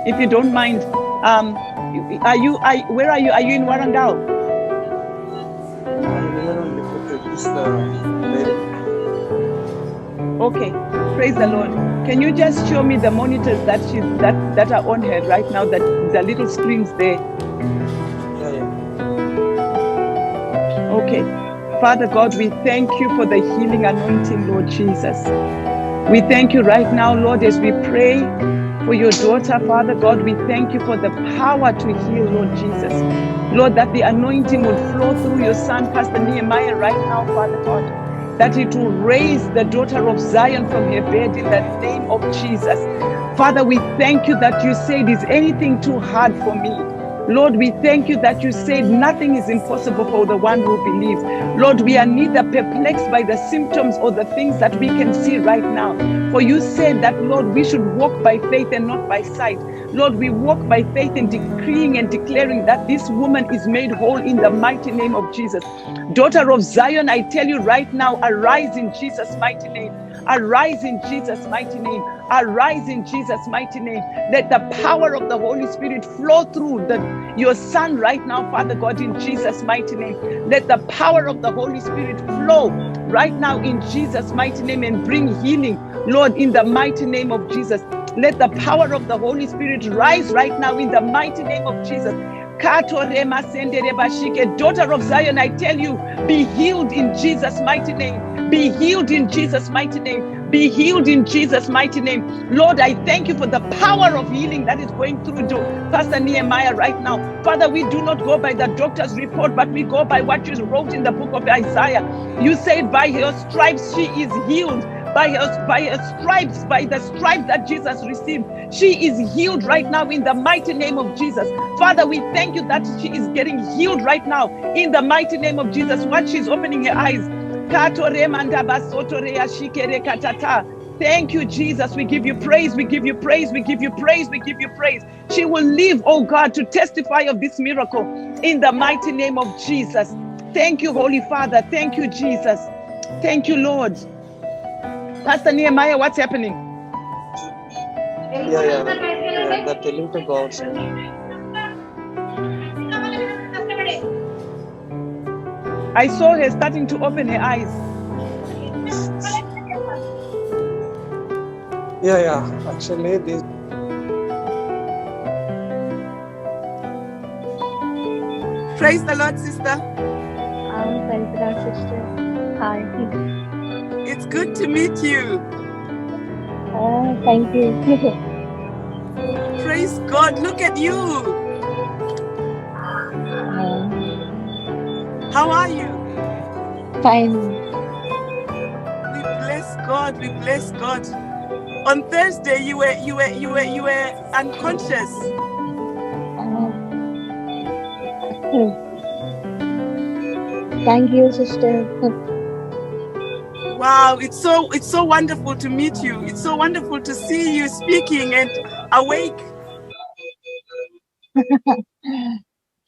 if you don't mind. Where are you? Are you in Warangao? I'm here only for this very. Okay, praise the Lord. Can you just show me the monitors that are on her right now? That the little screens there. Yeah. Okay, Father God, we thank you for the healing anointing, Lord Jesus. We thank you right now, Lord, as we pray for your daughter, Father God. We thank you for the power to heal, Lord Jesus. Lord, that the anointing will flow through your son, Pastor Nehemiah, right now, Father God. That it will raise the daughter of Zion from her bed in the name of Jesus. Father, we thank you that you said, is anything too hard for me? Lord, we thank you that you said nothing is impossible for the one who believes. Lord, we are neither perplexed by the symptoms or the things that we can see right now. For you said that, Lord, we should walk by faith and not by sight. Lord, we walk by faith and decreeing and declaring that this woman is made whole in the mighty name of Jesus. Daughter of Zion, I tell you right now, arise in Jesus' mighty name. Arise in Jesus' mighty name. Arise in Jesus' mighty name. Let the power of the Holy Spirit flow through your son right now, Father God, in Jesus' mighty name. Let the power of the Holy Spirit flow right now in Jesus' mighty name and bring healing, Lord, in the mighty name of Jesus. Let the power of the Holy Spirit rise right now in the mighty name of Jesus. Daughter of Zion, I tell you, be healed in Jesus' mighty name. Be healed in Jesus' mighty name. Be healed in Jesus' mighty name. Lord, I thank you for the power of healing that is going through Pastor Nehemiah right now. Father, we do not go by the doctor's report, but we go by what you wrote in the book of Isaiah. You said, by your stripes she is healed. By the stripes that Jesus received, she is healed right now in the mighty name of Jesus. Father, we thank you that she is getting healed right now in the mighty name of Jesus. What she's opening her eyes. Thank you, Jesus. We give you praise. We give you praise. We give you praise. We give you praise. She will live, oh God, to testify of this miracle in the mighty name of Jesus. Thank you, Holy Father. Thank you, Jesus. Thank you, Lord. Pastor Nehemiah, what's happening? Yeah. They're telling to go outside. I saw her starting to open her eyes. Yeah. Actually, this. Praise the Lord, sister. Praise the Lord, sister. Hi. It's good to meet you. Thank you. Praise God. Look at you. How are you? Fine. We bless God. We bless God. On Thursday, you were unconscious. Thank you, sister. Wow, it's so wonderful to meet you. It's so wonderful to see you speaking and awake.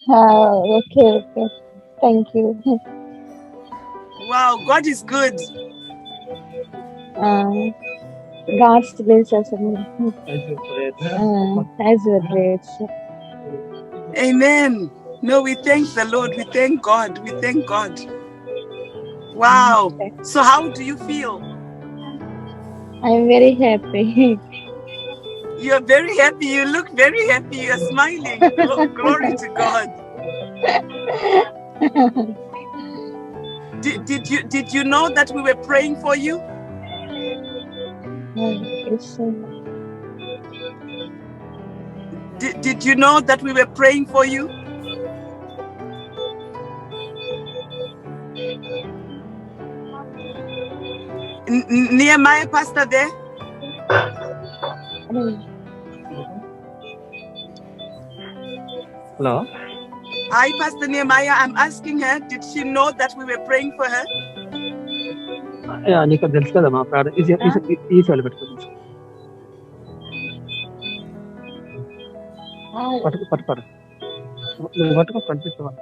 Okay. Thank you. Wow, God is good. God's grace also. As your grace. Amen. No, we thank the Lord. We thank God. We thank God. Wow. So how do you feel? I'm very happy. You're very happy. You look very happy. You're smiling. Glory to God. Did you know that we were praying for you? Yes. Did you know that we were praying for you? Nehemiah, pastor there? Hello. Hi, Pastor Nehemiah. I'm asking her, did she know that we were praying for her? Yeah, నీకు తెలుసు కదా మా ప్రాణ ఈ cell పెట్టుకోవచ్చు. పట్టుకో నువ్వు పట్టుకో కనిపిస్తావా?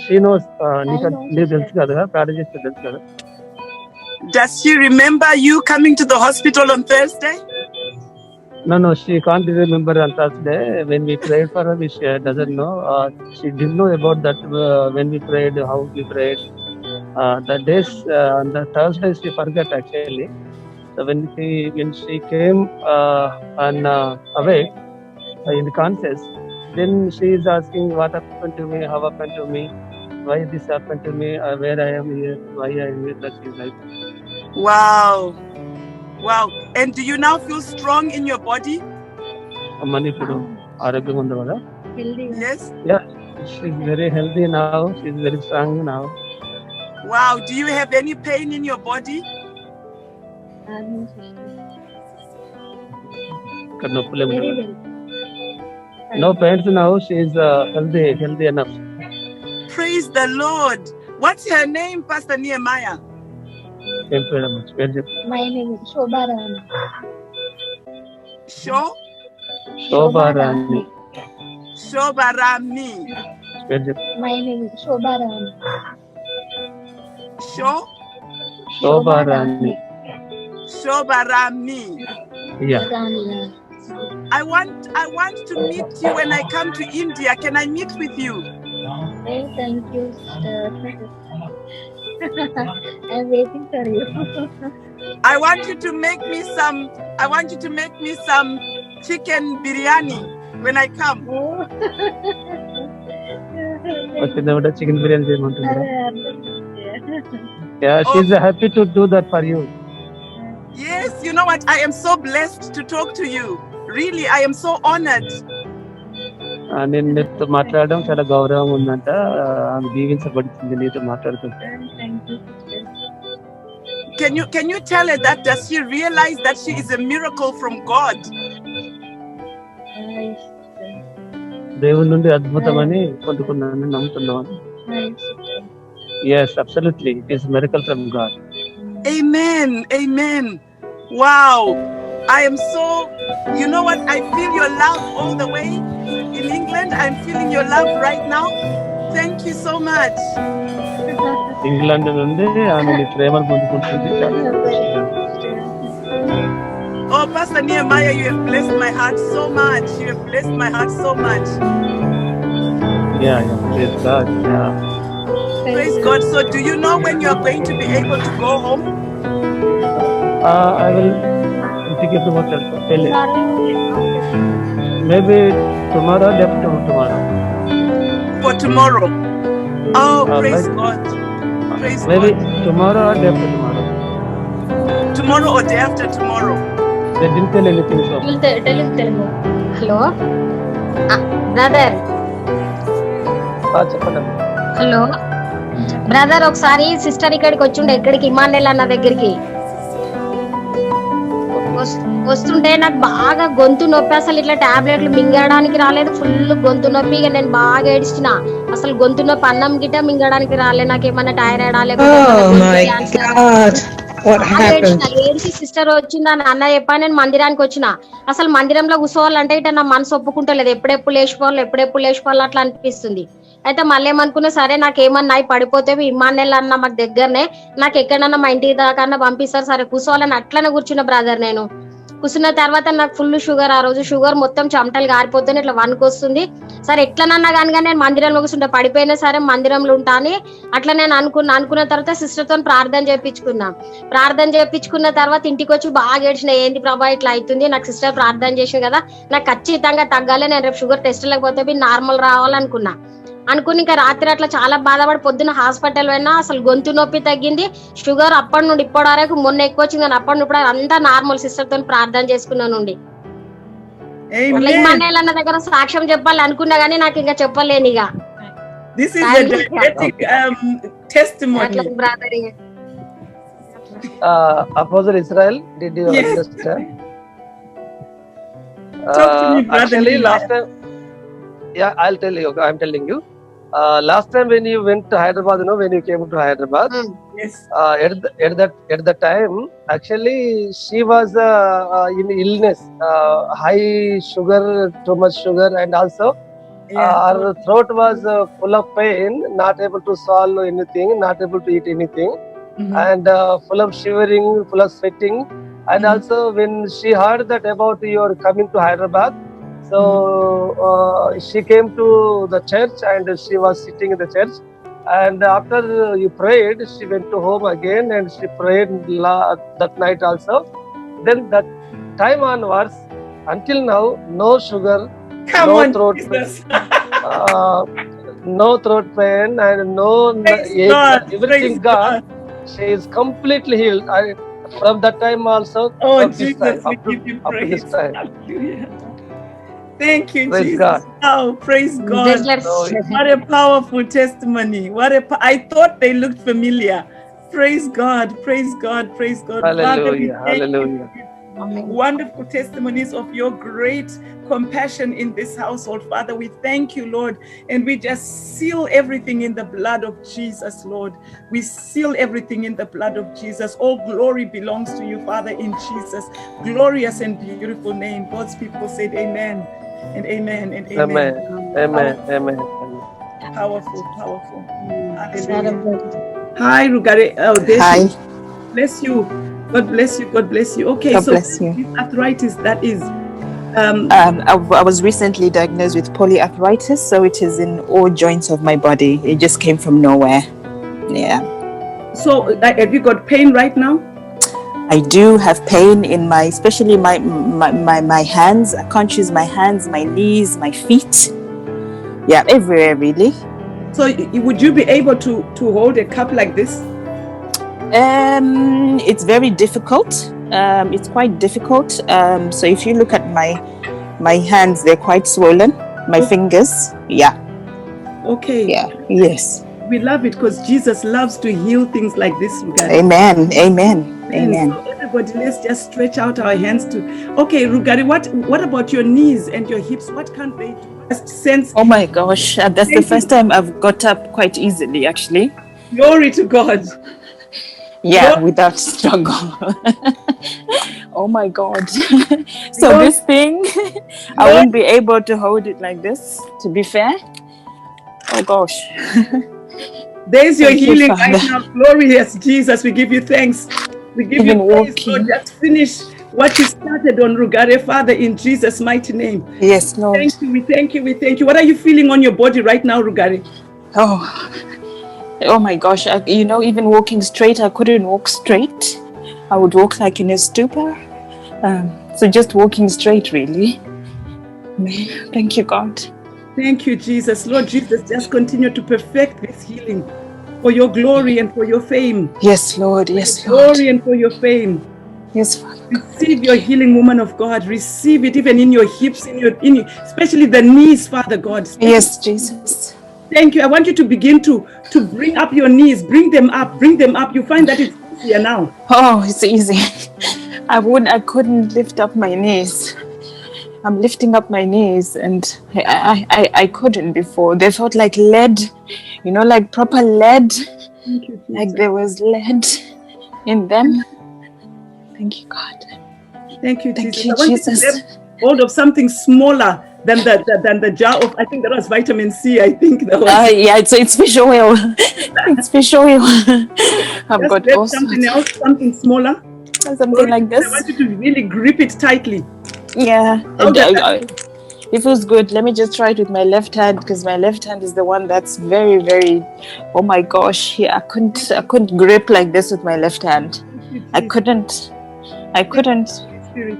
షీ నోస్ నీకు తెలుసు కదా, ప్రార్థన చేస్తే తెలుసు కదా. Does she remember you coming to the hospital on Thursday? No, she can't remember on Thursday. When we prayed for her, she doesn't know. She didn't know about that when we prayed, how we prayed. The days on the Thursday she forgot actually. So when she came and awake in the conscious, then she is asking what happened to me, how happened to me, why this happened to me, where I am here, why I am here. That is like. Wow. Wow. And do you now feel strong in your body? అమ్మని ఇప్పుడు ఆరోగ్యంగా ఉంది కదా. Yes. Yeah, she's very healthy now. She's very strong now. Wow. Do you have any pain in your body? ఇక్కడ నొప్పులు no pains now. She's healthy enough. Praise the Lord. What's her name, Pastor Nehemiah? My name is Shobharani. Shobharani. Shobharani. My name is Shobharani. Shobharani. Shobharani. Yeah. I want to meet you when I come to India. Can I meet with you? Hey, thank you, sister. I'm waiting for you. I want you to make me some chicken biryani when I come. Chicken biryani. Yeah, she's happy to do that for you. Yes, you know what? I am so blessed to talk to you. Really, I am so honored. నేను నీతో మాట్లాడడం చాలా గౌరవం ఉందంట. ఆమె దీవించబడుతుంది నీతో మాట్లాడుతుంటే. Can you tell her that? Does she realize that she is a miracle from God? దేవుని నుండి అద్భుతమని పొందుకున్నానని నమ్ముతున్నాను. Yes, absolutely. It is a miracle from God. Amen. Amen. Wow. I am so, you know what? I feel your love all the way in England. I'm feeling your love right now. Thank you so much. England నుండి ఆమె నీ ప్రేమను పొందుకుంటుంది. Oh, Pastor Nehemiah, you have blessed my heart so much. You have blessed my heart so much. Yeah. Praise God. Yeah. Praise God. So do you know when you are going to be able to go home? I will tell you. Maybe tomorrow, day after tomorrow. For tomorrow. Oh, praise God. Praise maybe God. Tomorrow or day after tomorrow. Tomorrow or day after tomorrow. They didn't tell anything so. Tell me. Hello? Brother. చెప్పండి. Hello brother, ఒకసారి sister ఇక్కడికి వచ్చిండే, ఇక్కడికి Emmanuel అన్న దగ్గరికి వస్తుంటే నాకు బాగా గొంతు నొప్పి. అసలు ఇట్లా టాబ్లెట్లు మింగడానికి రాలేదు, ఫుల్ గొంతు నొప్పి. ఇక నేను బాగా ఏడిచిన. అసలు గొంతు నొప్పి అన్నం గిట్ట మింగడానికి రాలేదు. నాకు ఏమన్నా టైరాయిడ్ ఏడిచి సిస్టర్ వచ్చిందని అన్న చెప్పా. నేను మందిరానికి వచ్చిన. అసలు మందిరంలో కూర్చోవాలంటే ఇట్లా నా మనసు ఒప్పుకుంటలేదు. ఎప్పుడెప్పుడు లేచిపోవాలి అట్లా అనిపిస్తుంది. అయితే మళ్ళీ ఏమనుకున్నా, సరే నాకేమన్నా పడిపోతే ఇమానుయేల్ అన్న మాకు దగ్గరనే, నాకు ఎక్కడన్నా మా ఇంటి దాకా పంపిస్తారు, సరే కూర్చోవాలని అట్లనే కూర్చున్న బ్రదర్. నేను కూర్చున్న తర్వాత నాకు ఫుల్ షుగర్. ఆ రోజు షుగర్ మొత్తం చెమటలు గారిపోతుంది, ఇట్లా వణుకొస్తుంది. సరే ఎట్లనన్నా కానీ నేను మందిరంలో కూర్చుంటా, పడిపోయినా సరే మందిరంలో ఉంటా అని అట్లా నేను అనుకున్న తర్వాత సిస్టర్ తో ప్రార్థన చేయించుకున్న తర్వాత ఇంటికి వచ్చి బాగా ఏడ్చిన. ఏంది ప్రభా ఇట్లా అవుతుంది, నాకు సిస్టర్ ప్రార్థన చేసిన కదా, నాకు ఖచ్చితంగా తగ్గాలి, నేను రేపు షుగర్ టెస్ట్ లేకపోతే నార్మల్ రావాలనుకుని ఇంకా రాత్రి అట్లా చాలా బాధపడి పొద్దున్న హాస్పిటల్ పోయినా. అసలు గొంతు నొప్పి తగ్గింది, షుగర్ అప్పటి నుండి ఇప్పటి వరకు మొన్న ఎక్కువ వచ్చింది కానీ అప్పటి నుండి అంతా నార్మల్. సిస్టర్ తో ప్రార్థన చేసుకున్నా నుండి ఇమానుయేల్ అన్న దగ్గర సాక్ష్యం చెప్పాలి అనుకున్నా గానీ నాకు ఇంకా చెప్పలేను. ఇక This is a dramatic testimony. Apostle Israel, did you understand? Talk to me, brother. Actually, last time, yeah, I'm telling you. Last time when you went to Hyderabad, when you came to Hyderabad, Yes. At the time, actually, she was in illness, high sugar, too much sugar, and also her throat was full of pain, not able to swallow anything, not able to eat anything. and full of shivering, full of sweating. And also when she heard that about your coming to Hyderabad, so she came to the church and she was sitting in the church. And after you prayed, she went to home again and she prayed that night also. Then that time onwards, until now, no sugar, Come no on, throat Jesus. no throat pain and no Praise God. everything Praise gone. She is completely healed. From that time also, Oh, up this time, Jesus, we up to, give you up to this praise. time. Hallelujah. Thank you, Praise Jesus. God. Oh, praise God. Business. What a powerful testimony. I thought they looked familiar. Praise God. Praise God. Praise God. Father, we Hallelujah. thank you Hallelujah. for wonderful testimonies of your great compassion in this household. Father, we thank you, Lord, and we just seal everything in the blood of Jesus, Lord. We seal everything in the blood of Jesus. All glory belongs to you, Father, in Jesus' glorious and beautiful name. God's people said amen and amen and amen. Amen. Amen. Powerful, powerful. Sarah, Hallelujah. Hi, Rugare. Oh, there Hi, she- Bless you. God bless you. God bless you. Okay, God so bless you. this arthritis, that is I was recently diagnosed with polyarthritis, so it is in all joints of my body. It just came from nowhere. Yeah. so have you got pain right now? I do have pain in especially my hands. I can't use my hands, my knees, my feet. Yeah, everywhere really. So would you be able to hold a cup like this? It's very difficult. It's quite difficult. So if you look at my hands, they're quite swollen. My fingers. Yeah. Okay. Yeah. Yes. We love it because Jesus loves to heal things like this, Rugari. Amen. Amen. Amen. So everybody, let's just stretch out our hands to. Okay, Rugari, what about your knees and your hips? What can't they do? Just sense. Oh my gosh, that's the first time I've got up quite easily, actually. Glory to God. Yeah, Glory. without struggle. Oh my God. So Glory. this thing, I wouldn't be able to hold it like this, to be fair. Oh gosh. There's your Thank you, healing Father. right now. Glorious Jesus, we give you thanks. We give Even you praise, walking. Lord. Just finish what you started on, Rugare, Father, in Jesus' mighty name. Yes, Lord. Thank you, we thank you, we thank you. What are you feeling on your body right now, Rugare? Oh my gosh. Even walking straight, I couldn't walk straight. I would walk like in a stupor. So just walking straight, really. Thank you, God. Thank you, Jesus. Lord Jesus, just continue to perfect this healing for your glory and for your fame. Yes, Lord. Yes, Lord. Glory and for your fame. Yes, Father. Receive your healing, woman of God. Receive it even in your hips, in your, especially the knees, Father God. Yes, Jesus. Thank you. I want you to begin to bring up your knees. Bring them up. Bring them up. You find that it's easier now. Oh, it's easy. I couldn't lift up my knees. I'm lifting up my knees, and I couldn't before. They felt like lead, like proper lead. Thank you, like there was lead in them. Thank you, God. Thank you, Thank Jesus. you, I want Jesus. you to grab hold of something smaller than the jar of, I think that was vitamin C. I think that was. Yeah, it's fish oil. It's fish oil. I've Just got grab all something sorts. else, something smaller. Something like this. I want you to really grip it tightly. Yeah. How does that It feels good. Let me just try it with my left hand, because my left hand is the one that's very, very. Oh my gosh! Yeah, I couldn't grip like this with my left hand. I couldn't. Spirit.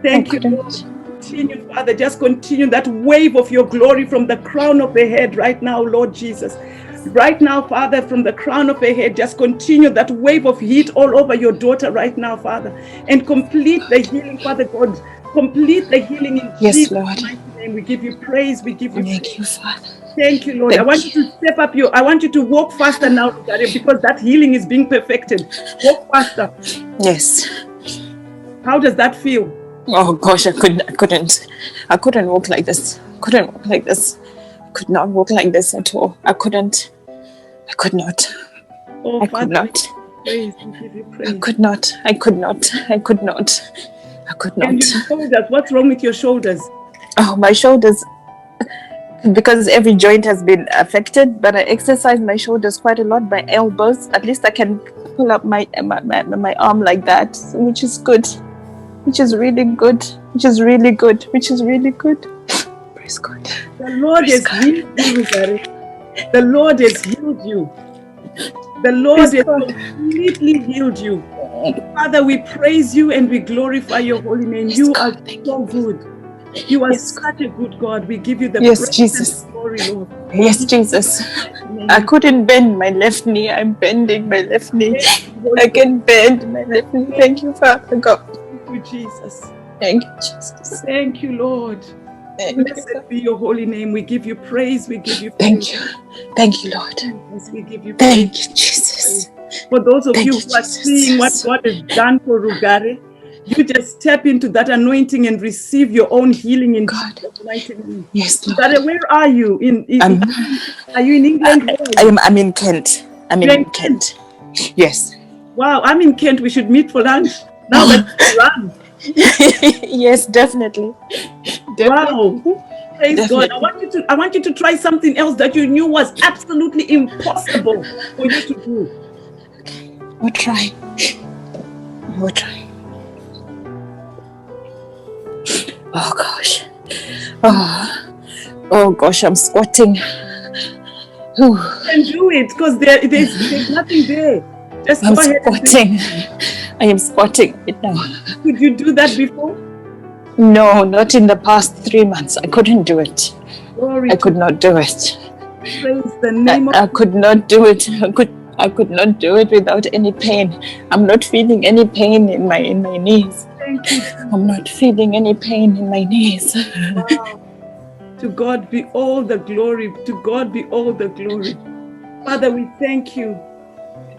Thank you, Lord. Continue, Father. Just continue that wave of your glory from the crown of the head right now, Lord Jesus. Right now, Father, from the crown of her head, just continue that wave of heat all over your daughter right now, Father, and complete the healing, Father God. Complete the healing in Jesus' mighty name. We give you praise. We give you Thank praise. you, Father. Thank you, Lord. I want you to step up I want you to walk faster now, because that healing is being perfected. Walk faster. Yes. How does that feel? Oh gosh, I couldn't walk like this. Couldn't walk like this. Could not walk like this at all. I could not. Oh, I Father, could not. Praise, we give you praise. I could not. And your shoulders, what's wrong with your shoulders? Oh, my shoulders, because every joint has been affected, but I exercise my shoulders quite a lot. My elbows, at least I can pull up my arm like that, which is good, which is really good, which is really good, which is really good. Praise God. The Lord Praise has healed you, Rugare. The Lord has healed you. The Lord Praise has God. completely healed you. Father, we praise you and we glorify your holy name. Yes, You God. are Thank so you. good. You are Yes, such a good God. We give you the Yes, praise Jesus. and glory, Lord. Yes, Jesus. I couldn't bend my left knee. I'm bending my left knee. I can bend my left knee. Thank you, Father God. Thank you, Jesus. Thank you, Jesus. Thank you, Lord. Thank you, Blessed God. be your holy name. We give you praise. We give you praise. Thank you. Thank you, Lord. Yes, we give you praise. Thank you, Jesus. For those of Thank you you, who are Jesus. seeing what God has done for Rugare, you just step into that anointing and receive your own healing in God. Jesus' mighty name. Yes, Lord. Rugare, where are you? Are you in England? Where are you? I'm in Kent. I'm You're in Kent. Yes. Wow, I'm in Kent. We should meet for lunch. Now that you run. Yes, definitely. Wow. Praise God. Definitely. I want you to try something else that you knew was absolutely impossible for you to do. We'll try. We'll try. Oh gosh. Oh gosh, I'm squatting. You can do it because there's nothing there. Just I'm go ahead and do squatting. I am squatting right now. it. Could you do that before? No, not in the past 3 months. I couldn't do it. Glory I to could not do it. praise the name of I could not do it. I could not do it without any pain. I'm not feeling any pain in my knees. Thank you. I'm not feeling any pain in my knees. Wow. To God be all the glory. To God be all the glory. Father, we thank you.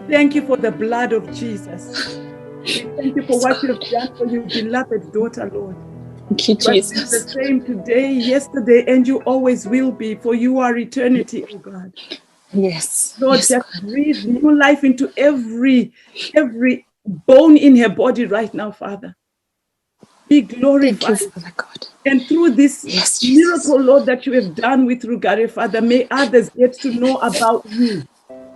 Thank you for the blood of Jesus. We thank you for what you have done for your beloved daughter, Lord. Thank you, You are Jesus. the same today, yesterday, and you always will be, for you are eternity, oh God. Yes. Lord, Yes, just God. breathe new life into every bone in her body right now, Father. Be Thank you, glorified. Father God. And through this Yes, Jesus. miracle, Lord, that you have done with Rugare, Father, may others get to know about you.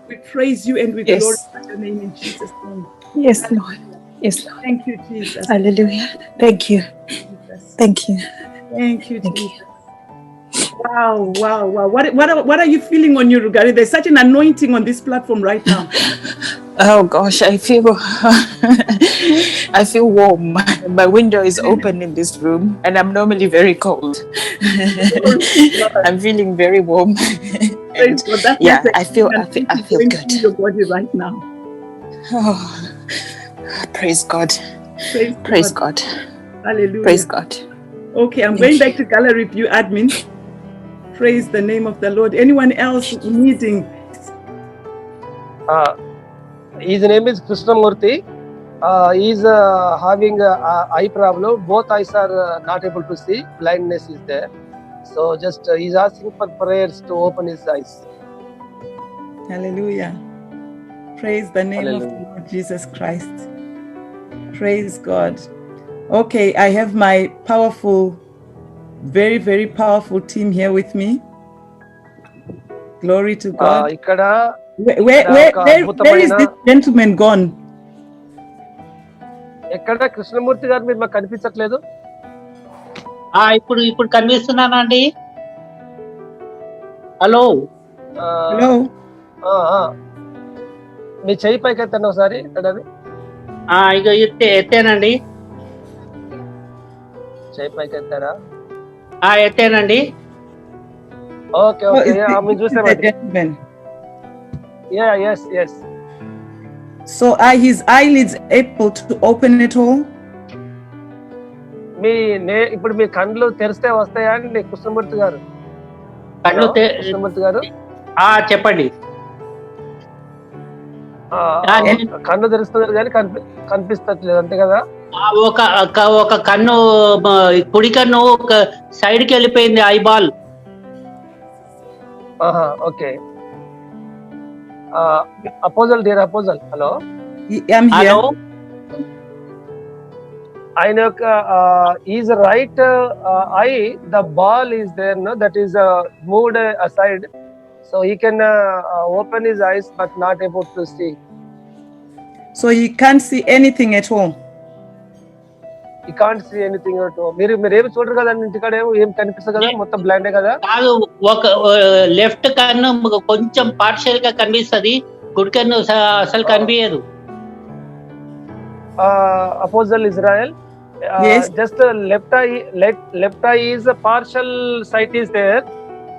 We praise you and we Yes. glorify your name in Jesus' name. Yes, Lord. Yes, Lord. Thank you, Jesus. Hallelujah. Thank you. Jesus. Thank you. Thank you, Thank Jesus. you. Wow. What are you feeling on you, Rugare? There's such an anointing on this platform right now. Oh gosh, I feel I feel warm. My window is open in this room and I'm normally very cold. I'm feeling very warm. And yeah, I feel going good. through your body right now. Oh, praise God. Praise God. Hallelujah. Praise God. Okay, I'm going back to gallery view admin. Praise the name of the Lord. Anyone else needing? His name is Krishnamurthy. He is having eye problem. Both eyes are not able to see. Blindness is there. So just he's asking for prayers to open his eyes. Hallelujah. Praise the name of the Lord Jesus Christ. Praise God. Okay, I have my powerful, very, very powerful team here with me. Glory to God. Where is this gentleman gone? ఎక్కడ కృష్ణమూర్తి గారు మీరు మాకు కనిపించట్లేదు? ఇప్పుడు కనిపిస్తున్నానండి. Hello. Hello. మీ చెయ్యి పైకి ఎత్తండి ఒకసారి. ఎక్కడది? ఇక ఎత్తానండి. చెయ్యి పైకి ఎత్తారా? ఎత్తానండి. Okay okay. మేము చూసామండి. Yes. So are his eyelids able to open at all? ఇప్పుడు మీ కళ్ళు తెరిస్తే వస్తాయా అండి కృష్ణమూర్తి గారు? కృష్ణమూర్తి గారు చెప్పండి. కన్ను తెరుస్తున్నారు కానీ కనిపిస్తట్లేదు, అంతే కదా? ఒక కన్ను, కుడి కన్ను ఒక సైడ్ కి వెళ్ళిపోయింది, ఐబాల్. ఓకే. అపోజల్, డియర్ అపోజల్. హలో. హలో. ఆయన యొక్క is right eye, the ball is there, no, that is moved aside, so he can open his eyes but not able to see. So he can't see anything at all. ఈ can't see anything మీరు ఏమి చూడరు కదా ఇంటికాడ ఏం కనిపిస్తుంది కదా మొత్తం బ్లైండే కదా. కాదు, ఒక లెఫ్ట్ కన్ను కొంచెం పార్షియల్ గా కనిపిస్తది, కుడి కన్ను అసలు కనిపించదు. Apostles Israel, Yes. just left eye is a partial sight is there,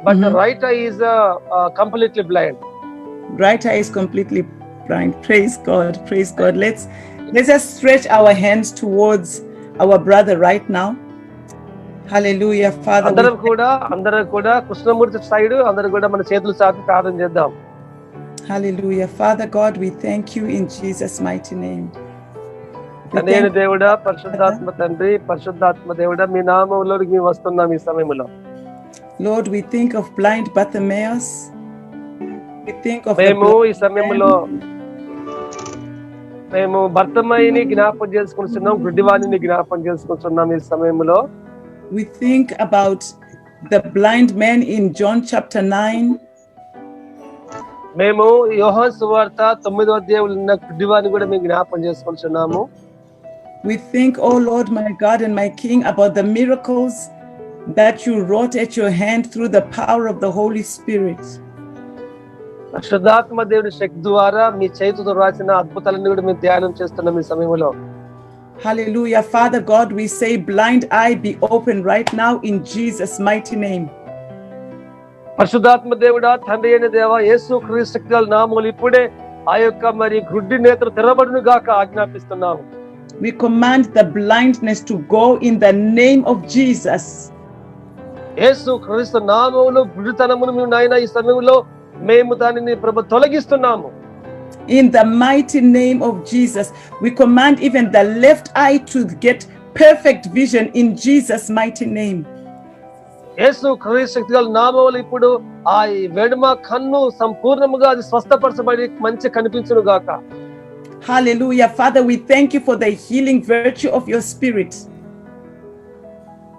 but the right eye is completely blind. Right eye is completely blind. Praise God. Praise God. Let's just stretch our hands towards our brother right now. Hallelujah. Father, అందరం కూడా Krishnamurthy side అందరం కూడా మన చేతులు చాపి ప్రార్థన చేద్దాం. hallelujah. Father God, we thank you in Jesus' mighty name. నేను దేవుడా, పరిశుద్ధాత్మ తండ్రి, పరిశుద్ధాత్మ దేవుడా, మీ నామములోకి మేము వస్తున్నాం ఈ సమయంలో. Lord, we think of blind Bartimaeus. We think of మేము ఈ సమయంలో మేము భర్తమయ్యని జ్ఞాపకం చేసుకుంటున్నాం, గుడ్డివాణిని జ్ఞాపకం చేసుకుంటున్నాం ఈ సమయంలో. we think about the blind man in John chapter 9. మేము యోహాను సువార్త 9వ అధ్యాయంలో ఉన్న గుడ్డివాణిని కూడా మేము జ్ఞాపకం చేసుకుంటున్నాము. We think, oh Lord, my God and my King, about the miracles that you wrought at your hand through the power of the Holy Spirit. పరిశుద్ధాత్మ దేవుని శక్తి ద్వారా మీ చేతితో రాసిన అద్భుతాలను కూడా మేము ధ్యానం చేస్తున్నాం ఈ సమయంలో. Hallelujah. Father God, we say blind eye be open right now in Jesus' mighty name. పరిశుద్ధాత్మ దేవుడా, తండ్రి అయిన దేవా, యేసు క్రీస్తు నామములో ఇప్పుడే ఆ యొక్క మరి గుడ్డి నేత్ర తెరబడును గాక ఆజ్ఞాపిస్తున్నాము. We command the blindness to go in the name of Jesus. యేసు క్రీస్తు నామములో గుడ్డితనమును మేము నాయన ఈ సమయంలో మేము దానిని ప్రభు తొలగిస్తున్నాము. In the mighty name of Jesus, we command even the left eye to get perfect vision in Jesus' mighty name. యేసు క్రీస్తు నామములో ఇప్పుడు ఆ వెడమ కన్ను సంపూర్ణముగా అది స్వస్థపరచబడి మంచి కనిపించును గాక. Hallelujah. Father, we thank you for the healing virtue of your spirit.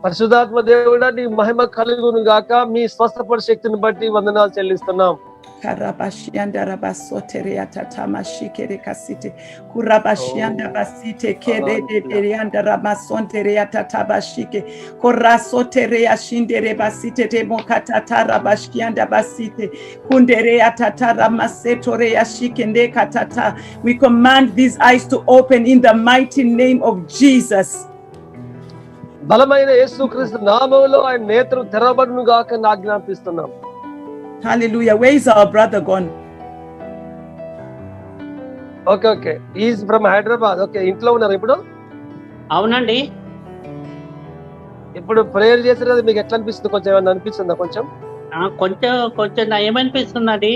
పరిశుద్ధాత్మ దేవుడా, నీ మహిమ కలుగును గాక. మీ స్వస్థపర శక్తిని బట్టి వందనాలు చెల్లిస్తున్నాం. Karabashianda rabasoteria tatama shikere kasite kurabashianda basite kede derianda ramasonteria tatabashike korasoteria shindere basite demokatata rabashianda basite kunderea tatara masetoria shikende katata. We command these eyes to open in the mighty name of Jesus. బలమైన యేసుక్రీస్తు నామములో ఆయన నేత్రం తెరవబడును గాక అని ఆజ్ఞాపిస్తున్నాం. Hallelujah. Where is our brother gone? Okay is from Hyderabad. Okay, ఇంట్లో ఉన్నారు ఇప్పుడు? అవునండి. ఇప్పుడు ప్రేయర్ చేశారు కదా, మీకు ఎట్లా అనిపిస్తుంది? కొంచెం ఏమన్నా అనిపిస్తుందా? కొంచెం కొంచెం ఏమనిపిస్తుందండి?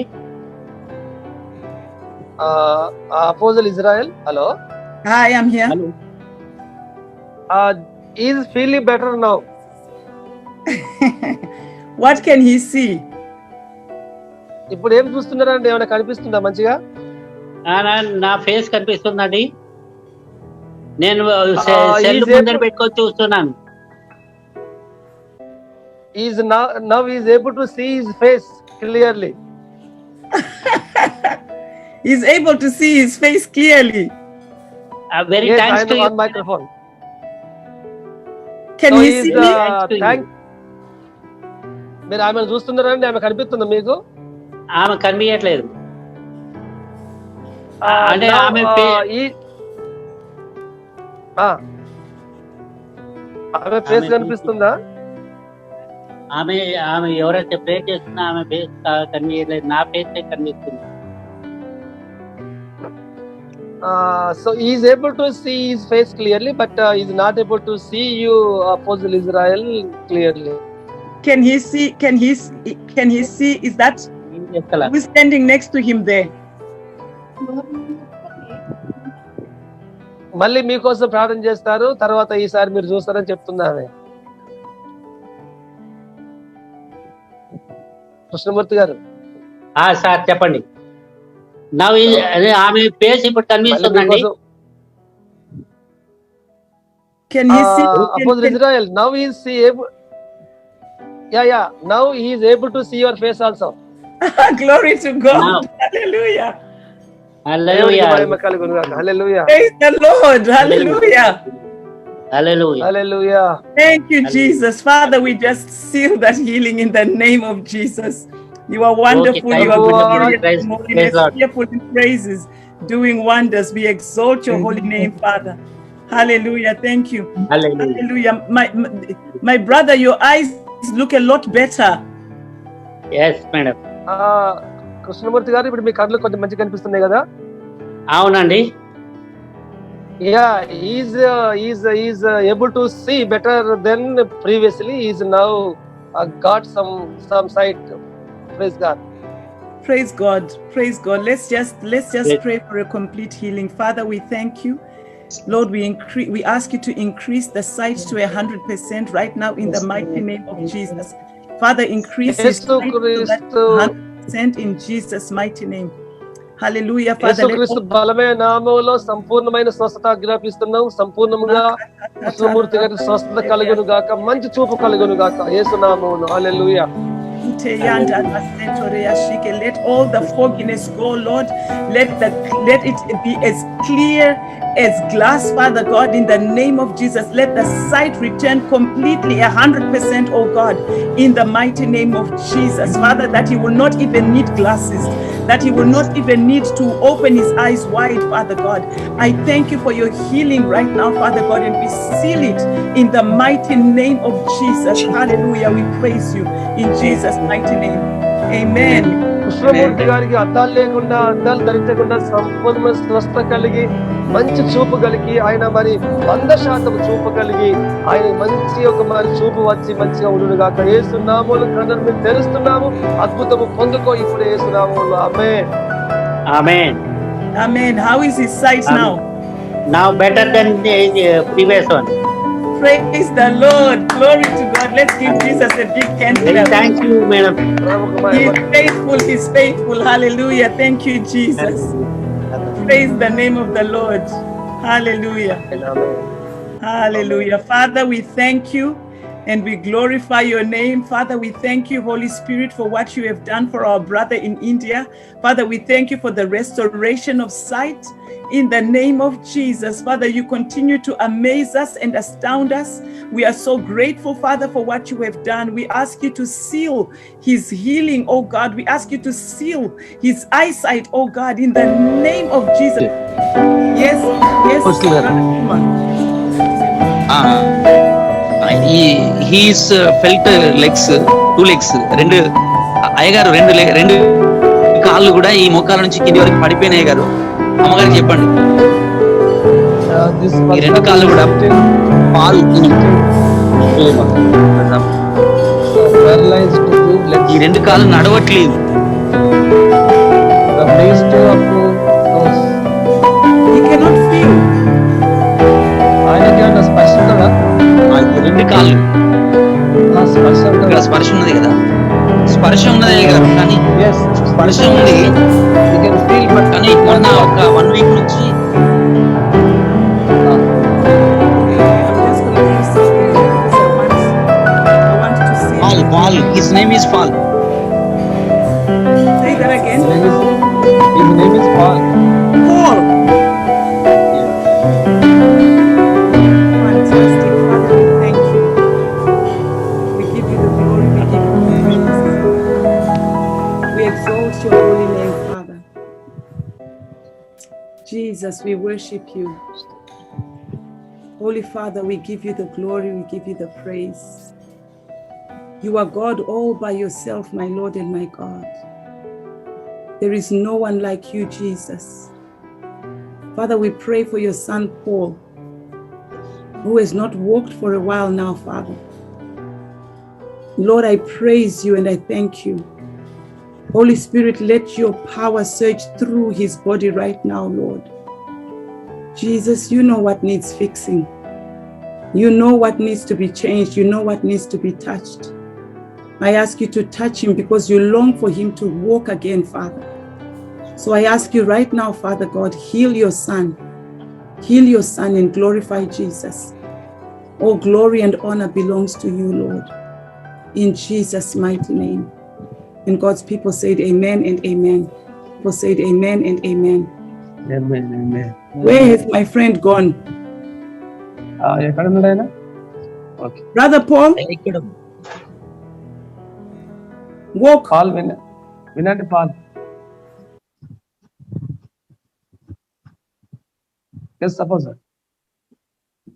అపోజల్ Israel, hello. Hi, I'm here. Is feeling better now. What can he see? ఇప్పుడు ఏం చూస్తున్నారండి? ఏమైనా కనిపిస్తుందా మంచిగా? నా ఫేస్ కనిపిస్తుందండి. నేను సెల్ ముందర పెట్టుకొని చూస్తున్నాను. Now he is able to see his face clearly. He's able to see his face clearly. Very Yes, thanks I to am you. on microphone. Can So he he see is, me? మీరు ఆమె చూస్తున్నారండి? ఆమె కనిపిస్తుందా మీకు? ఆమె కనిపించట్లేదు. అంటే ఆమె ఫేస్ కనిపిస్తుందా? ఆమె ఎవరైతే ప్రే చేస్తున్నా ఆమె ఫేస్ కనిపించట్లేదు, నా ఫేస్ కనిపిస్తుంది. So he is able to see his face clearly, but he is not able to see you, Apostle Israel, clearly. Can he see? Can he see? Is that who's standing next to him there? మళ్ళీ మీకోసం ప్రార్థన చేస్తారు, తర్వాత ఈసారి మీరు చూస్తారని చెప్తున్నారు కృష్ణమూర్తి గారు. సార్ చెప్పండి. ఆమె ఫేస్ ఇప్పుడు కనిపిస్తుందండి. Can he see? Apostle Israel, now he is able. Yeah. Now he is able to see your face also. Glory to God. Hallelujah. Hallelujah. మహిమ కలుగును గాక. హల్లెలూయా. Praise the Lord. Hallelujah. Hallelujah. Hallelujah. Thank you, Jesus. Father, we just seal that healing in the name of Jesus. You are wonderful. Okay, You are thank you, glorious Praise- in praise holiness, Lord. fearful in praises, doing wonders. We exalt your holy name, Father. Hallelujah. Thank you. Hallelujah. Hallelujah. My brother, your eyes look a lot better. Yes, madam. Krishnamurthy గారు ఇప్పుడు మీ కళ్ళు కొంచెం మంచిగా కనిపిస్తున్నాయి కదా? అవునండి. Yeah, he's able to see better than previously. He's now got some sight. Praise God. Praise God. Praise God. Let's just Yes. pray for a complete healing. Father, we thank you. Lord, we ask you to increase the sight to 100% right now in the mighty name of Jesus. Father, increase his sight to that 100% in Jesus' mighty name. Hallelujah. Father, యేసుక్రీస్తు బలమైన నామములో సంపూర్ణమైన స్వస్థత ఆజ్ఞాపిస్తున్నాం. సంపూర్ణంగా కృష్ణమూర్తి గారి స్వస్థత కలుగును గాక, మంచి చూపు కలుగును గాక యేసు నామములో. హల్లెలూయా. let all the fogginess go, Lord. Let it be as clear as glass, Father God, in the name of Jesus. Let the sight return completely 100%, oh God, in the mighty name of Jesus, Father, that he will not even need glasses, that he will not even need to open his eyes wide, Father God. I thank you for your healing right now, Father God, and we seal it in the mighty name of Jesus. Hallelujah. We praise you in Jesus' mighty name. Amen. Krishnamurthy గారికి అద్దాలు లేకుండా, అద్దాలు ధరించకుండా సంపూర్ణ స్వస్థత కలిగి, మంచి చూపు కలిగి, ఆయన మరి 100% చూపు కలిగి, ఆయన మంచి ఒక మరి చూపు వచ్చి మంచిగా ఉండును గాక. యేసు నామములో కన్నులు మేము తెరుస్తున్నాము. అద్భుతము పొందుకో ఇప్పుడు యేసు నామములో. ఆమేన్. Amen. Amen. How is his sight now? Now better than the previous one. Praise the Lord. Glory to God. Let's give Jesus a big hand clap. Thank you, madam. He's faithful. He's faithful. Hallelujah. Thank you, Jesus. Praise the name of the Lord. Hallelujah. Hallelujah. Father, we thank you and we glorify your name. Father, we thank you, Holy Spirit, for what you have done for our brother in India. Father, we thank you for the restoration of sight in the name of Jesus. Father, you continue to amaze us and astound us. We are so grateful, Father, for what you have done. We ask you to seal his healing, oh God. We ask you to seal his eyesight, oh God, in the name of Jesus. Yes, yes. He's felt legs, 2 legs, రెండు అయ్యగారు రెండు కాళ్ళు కూడా ఈ మోకాల నుంచి కింది వరకు పడిపోయినాయి గారు. అమ్మగారికి చెప్పండి. ఈ రెండు కాళ్ళు కూడా పాలు ఈ రెండు కాళ్ళు నడవట్లేదు. He cannot feel. ఆయనకి ఏమన్నా స్పర్శ ఉందా? ఈ రెండు కాళ్ళు స్పర్శ ఇక్కడ స్పర్శ ఉన్నది కదా, స్పర్శ ఉన్నదే గారు, కానీ స్పర్శ ఉంది కానీ మొన్న ఒక 1 week నుంచి Paul. His name is Paul. Say that again. His name is Paul. Paul. Fantastic, Father. We thank you. We give you the glory. We give you the praise. We exalt your holy name, Father. Jesus, we worship you. Holy Father, we give you the glory. We give you the praise. You are God all by yourself, my Lord and my God. There is no one like you, Jesus. Father, we pray for your son, Paul, who has not walked for a while now, Father. Lord, I praise you and I thank you. Holy Spirit, let your power surge through his body right now, Lord. Jesus, you know what needs fixing. You know what needs to be changed. You know what needs to be touched. I ask you to touch him because you long for him to walk again, Father. So I ask you right now, Father God, heal your son. Heal your son and glorify Jesus. All glory and honor belongs to you, Lord. In Jesus' mighty name. And God's people said amen and amen. People said amen and amen. Amen, amen. Where has my friend gone? ఎక్కడ ఉన్నాడు ఆయన? Okay. Brother Paul, ఇక్కడ walk. Paul వినండి Paul. Yes, suppose.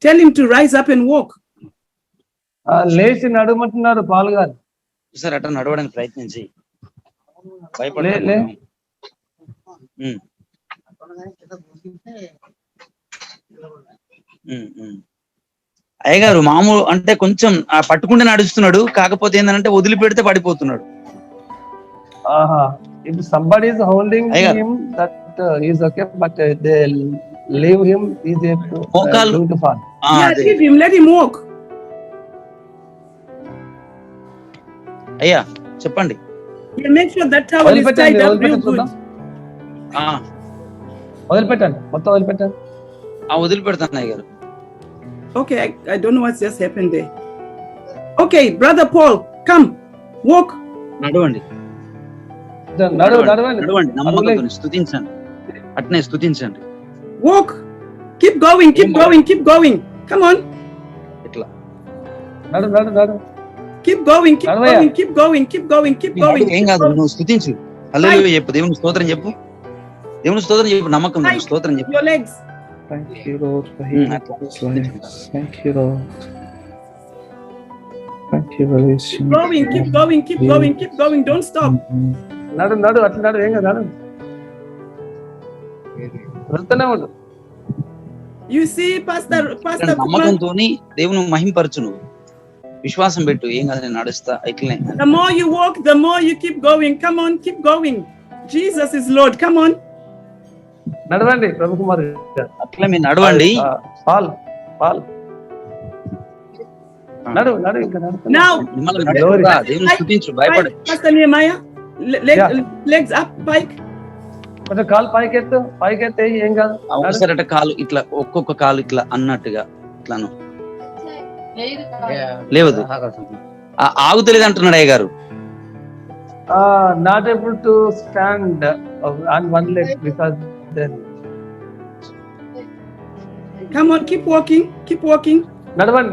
Tell him to rise up and walk. లేచి నడవమంటున్నారు Paul గారు. Sir అట్లా నడవడానికి ప్రయత్నించి లే. అయ్యగారు మామూలు అంటే కొంచెం పట్టుకుంటే నడుస్తున్నాడు, కాకపోతే ఏంటంటే వదిలిపెడితే పడిపోతున్నాడు. If somebody is holding him, that is okay, but they leave him, is going to fall. Leave him, let him walk. అయ్యా చెప్పండి. Make sure that towel is tied up real good. వదిలిపెట్టండి, మొత్తం వదిలిపెట్టండి. వదిలిపెడతాను అయ్యగారు. Okay, I don't know what's just happened there. Okay, Brother Paul, come, walk. నడవండి నడవండి, నమ్మకంతో స్తుతించండి, అట్నే స్తుతించండి. Walk, keep going. Come on. ఇట్లా నడు. Keep going. ఏం కాదు, నువ్వు స్తుతించు. హల్లెలూయా చెప్పు, దేవుని స్తోత్రం చెప్పు, నమ్మకం స్తోత్రం చెప్పు. Your legs. Thank you, Lord, for healing this life. Thank you, Lord. Thank you, Lord. Keep going. Don't stop. నడు అట్లా నడు, ఏం కాదు, నడు. వెళ్తూనే ఉండు. You see, Pastor నమ్మకంతో దేవుని మహింపరచు, నువ్వు విశ్వాసం పెట్టు, ఏం కాదు, నేను నడుస్తా ఇట్లనే. The more you walk, the more you keep going. Come on, keep going. Jesus is Lord. Come on. నడవండి ప్రభు కుమార్ గారు. అట్లా మీరు నడవండి. పాల్ నడు ఇంకా నడు. Now, దేవుని స్తుతించు, భయపడు. Pastor Nehemiah, legs up, pike. కొంచెం కాలు పైకెత్తే ఏం కాదు. ఒకసారి కాలు ఇట్లా, ఒక్కొక్క కాలు ఇట్లా అన్నట్టుగా ఇట్లాను లేవదు, ఆగుతలేదు అంటున్నాడు అయ్య గారు. Not able to stand on one leg because then. Come on, keep walking. నడవండి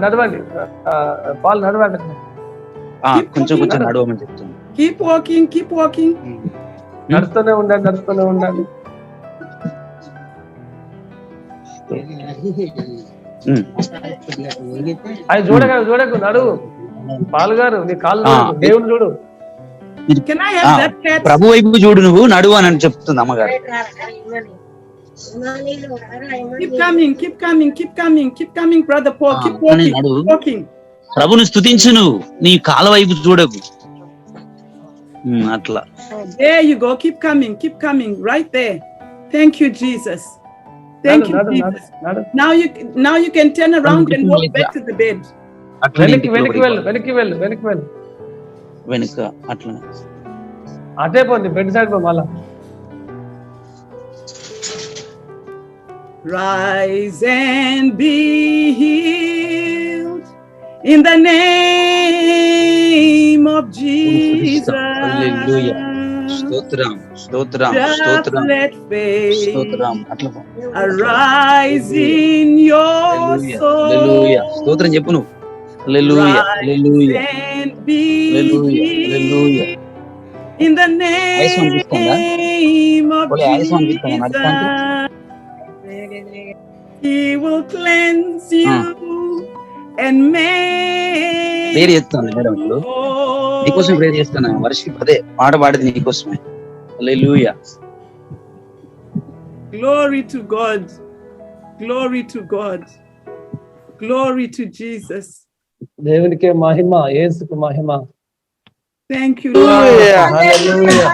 పాల్ నడవండి. కొంచెం నడవమని చెప్తాను. Keep walking. నడుస్తూనే ఉండండి. అది చూడకు నడు. పాల్ గారు నీ కాళ్ళు దేవుని చూడు. Can I have that cat? ప్రభు వైపు చూడు, నువ్వు నడువు అని చెప్తుంది అమ్మగారు. Keep coming, Brother Paul. Keep walking. ప్రభుని స్తుతించు, నువ్వు నీ కాళ్ళ వైపు చూడకు. అట్లా. There you go. Keep coming. Right there. Thank you, Jesus. Thank you, Jesus. Now you can turn around and walk back to the bed. వెనక్కి వెళ్ళు. వెనుక అట్లా అదే పోండి, బెడ్ సైడ్ పో మళ్ళా. Rise and be healed in the name of Jesus. Hallelujah. స్తోత్రం. Let faith arise in your soul. Hallelujah. స్తోత్రం చెప్పు నువ్వు. Hallelujah. And be healed in the name of Jesus. He will cleanse you and make. Prayer చేస్తాను madam, ఇప్పుడు నీకోసం prayer చేస్తాను. Worship అదే పాట పాడేది నీకోసమే. హల్లెలూయా. Glory to Jesus. దేవునికే మహిమ, యేసుకు మహిమ. Thank you, Lord. Hallelujah.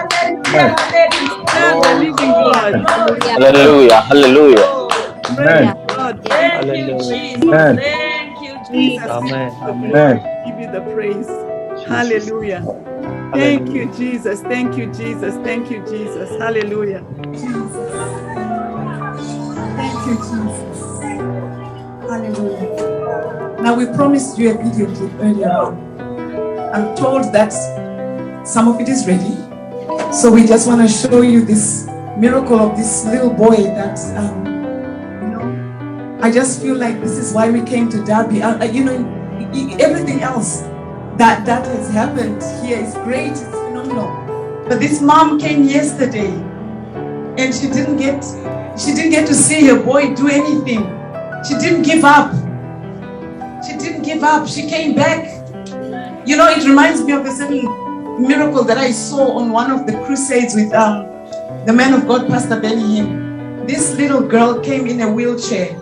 Hallelujah. Praise God. Hallelujah. Thank you, Jesus. Amen. Give you the praise. Hallelujah. Thank you, Jesus. Thank you, Jesus. Hallelujah. Thank you, Jesus. Hallelujah. Now we promised you a video clip earlier on. I'm told that some of it is ready. So we just want to show you this miracle of this little boy that, you know, I just feel like this is why we came to Derby. You know, everything else that has happened here is great, it's phenomenal. But this mom came yesterday and she didn't get to see her boy do anything. She didn't give up. She didn't give up. She came back. You know, it reminds me of a certain miracle that I saw on one of the crusades with the man of God, Pastor Benny Hinn. This little girl came in a wheelchair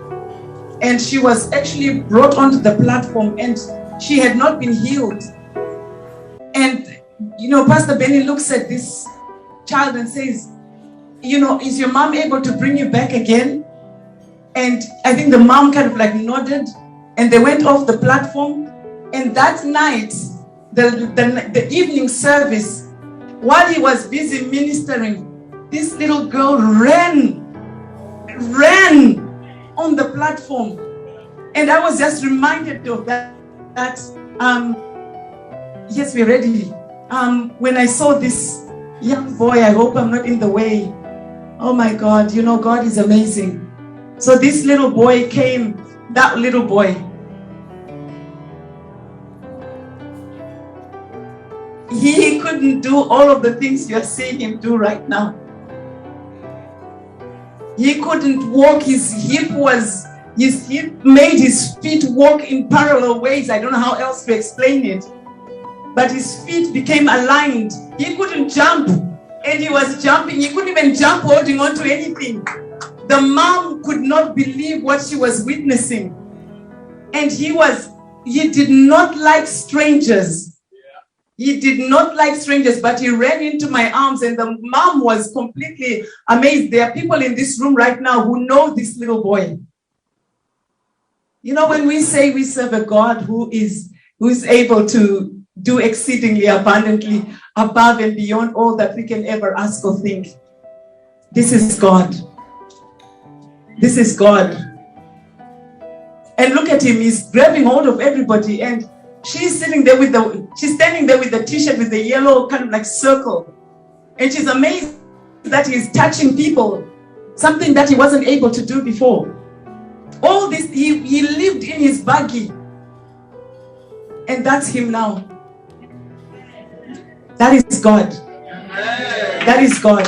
and she was actually brought onto the platform and she had not been healed. And, you know, Pastor Benny looks at this child and says, you know, is your mom able to bring you back again? And I think the mom kind of like nodded and they went off the platform. And that night, the evening service, while he was busy ministering, this little girl ran on the platform. And I was just reminded of that yes, we're ready. When I saw this young boy, I hope I'm not in the way. Oh my God, you know, God is amazing. So this little boy came, that little boy, he couldn't do all of the things you're seeing him do right now. He couldn't walk, his hip made his feet walk in parallel ways. I don't know how else to explain it. But his feet became aligned. He couldn't jump, and he was jumping. He couldn't even jump holding on to anything. The mom could not believe what she was witnessing. And he did not like strangers. He did not like strangers, but he ran into my arms and the mom was completely amazed. There are people in this room right now who know this little boy. You know, when we say we serve a God who is able to do exceedingly abundantly above and beyond all that we can ever ask or think. This is God. This is God. And look at him, he's grabbing hold of everybody and she's standing there with the t-shirt with the yellow kind of like circle. And she's amazed that he's touching people, something that he wasn't able to do before. All this, he lived in his buggy. And that's him now. That is God. That is God.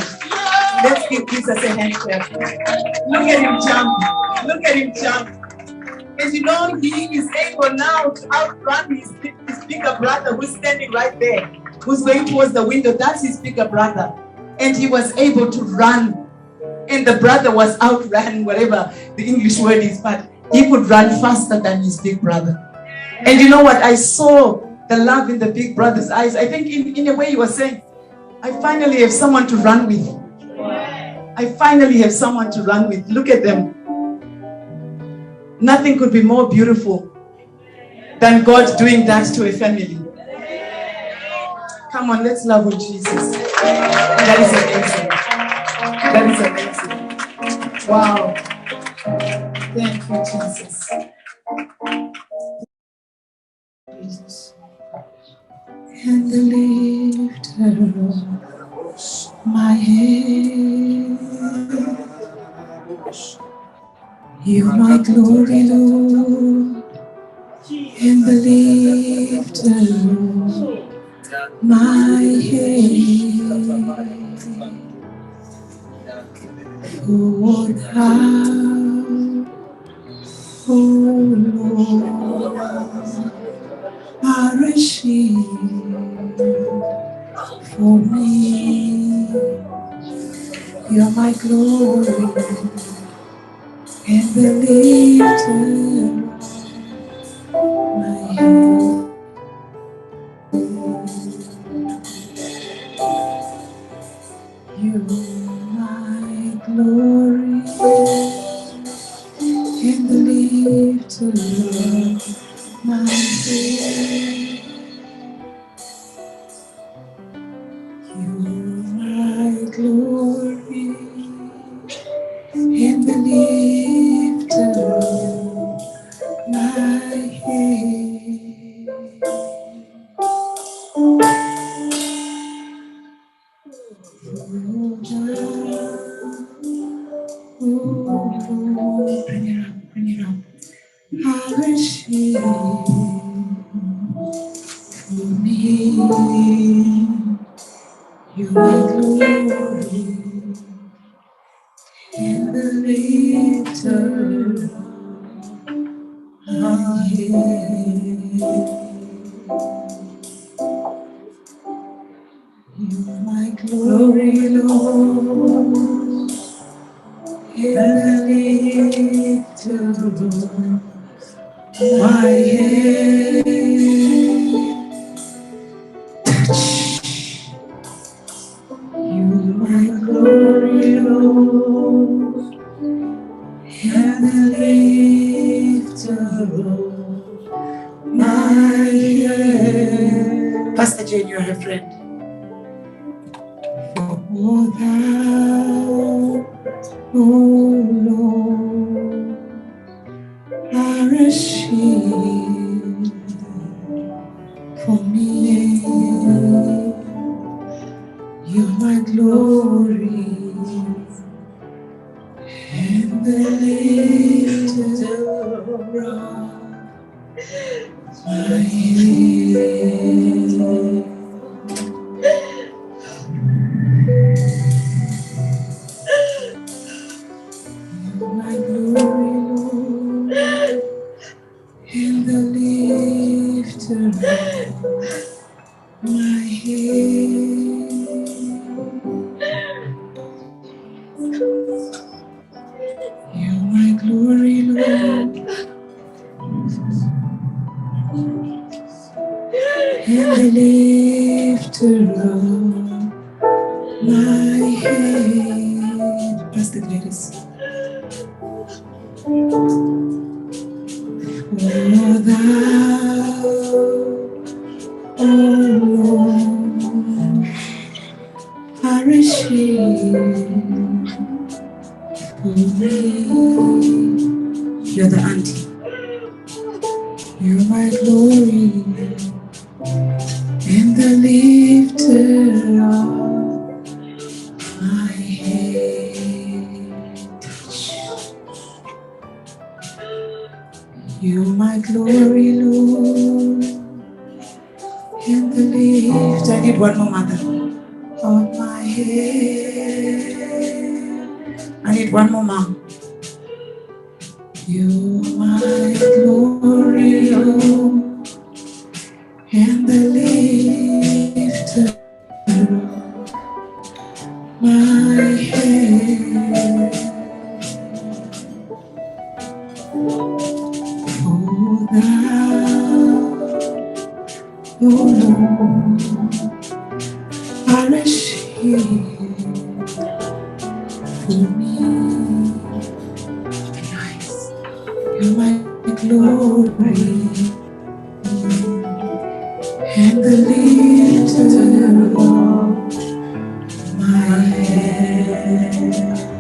Let's give Jesus a hand clap. Look at him jump. Look at him jump. As you know, he is able now to outrun his bigger brother who's standing right there, who's going towards the window. That's his bigger brother. And he was able to run. And the brother was outran, whatever the English word is, but he could run faster than his big brother. And you know what? I saw the love in the big brother's eyes. I think in a way he was saying, I finally have someone to run with. I finally have someone to run with. Look at them. Nothing could be more beautiful than God doing that to a family. Come on, let's love on Jesus. That is amazing. That is amazing. Wow. Thank you, Jesus. And the lifter of my head, you're my glory, Lord, and the lifter of my head. Lord, how, oh Lord, are a shield for me. You're my glory and the lifter of my head. You're my glory and the lifter of my head. You're my glory and the lifter of my head. Oh, Bring it up, bring it up. How is she for me? You are glory in the little my head. You are my glory, Lord, in the little my head. You are my glory, Lord, and the lifter of my head. Pastor Jane, you're her friend. For thou, O Lord, are a shield for me. You're my glory and the lifter of my head. You're my glory, Lord, and the lifter of my head. You're my glory, Lord, and the lifter of my head. Pastor Gladys. For thou, O Lord, are a shield for me. You're the auntie. You're my glory and the lifter of my head. You're my glory, Lord, and the lift. I need one more, mother. Of my head. I need one more, mom. You're my glory, Lord, and the lifter of my head. For thou, O Lord, are a shield for me. Nice. You're my glory and the lifter of my head.